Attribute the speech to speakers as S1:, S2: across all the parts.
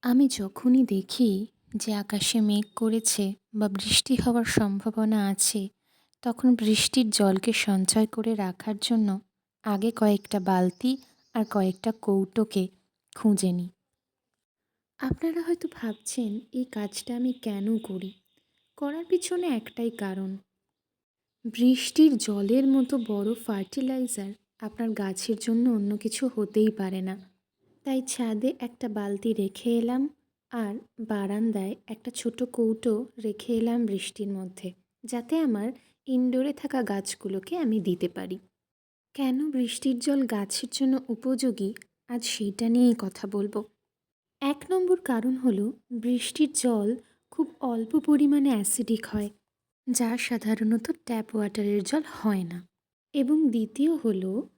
S1: আমি যখনই দেখি যে আকাশে মেঘ করেছে বা বৃষ্টি হওয়ার সম্ভাবনা আছে, তখন বৃষ্টির জলকে সঞ্চয় করে রাখার জন্য আগে কয়েকটা বালতি আর কয়েকটা কৌটোকে খুঁজে নিই। আপনারা হয়তো ভাবছেন এই কাজটা আমি কেন করি? করার পিছনে একটাই কারণ। বৃষ্টির জলের মতো বড় ফার্টিলাইজার আপনার গাছের জন্য অন্য কিছু হতেই পারে না। তাই ছাদে একটা বালতি রেখে এলাম, আর বারান্দায় একটা ছোট কৌটো রেখে এলাম বৃষ্টির মধ্যে, যাতে আমার ইনডোরে থাকা গাছগুলোকে আমি দিতে পারি। কেন বৃষ্টির জল গাছের জন্য উপযোগী, আজ সেইটা নিয়েই কথা বলবো। ১ নম্বর কারণ হলো, বৃষ্টির জল খুব অল্প পরিমাণে অ্যাসিডিক হয়, যা সাধারণত ট্যাপ ওয়াটারের জল হয় না। এবং দ্বিতীয় হলো,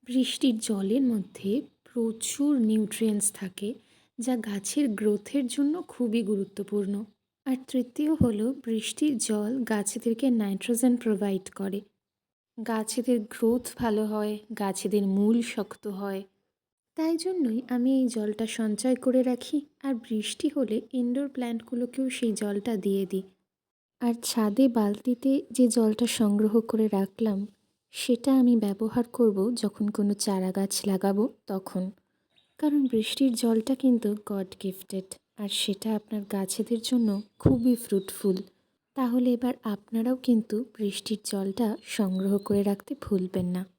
S1: বৃষ্টির জলের মধ্যে প্রচুর নিউট্রিয়েন্টস থাকে, যা গাছের গ্রোথের জন্য খুবই গুরুত্বপূর্ণ। আর তৃতীয় হলো, বৃষ্টির জল গাছেদেরকে নাইট্রোজেন প্রোভাইড করে। গাছেদের গ্রোথ ভালো হয়, গাছেদের মূল শক্ত হয়। তাই জন্যই আমি এই জলটা সঞ্চয় করে রাখি, আর বৃষ্টি হলে ইনডোর প্ল্যান্টগুলোকেও সেই জলটা দিয়ে দিই। আর ছাদে বালতিতে যে জলটা সংগ্রহ করে রাখলাম, সেটা আমি ব্যবহার করব যখন কোনো চারা গাছ লাগাবো তখন। কারণ বৃষ্টির জলটা কিন্তু গড গিফটেড, আর সেটা আপনার গাছেদের জন্য খুবই ফ্রুটফুল। তাহলে এবার আপনারাও কিন্তু বৃষ্টির জলটা সংগ্রহ করে রাখতে ভুলবেন না।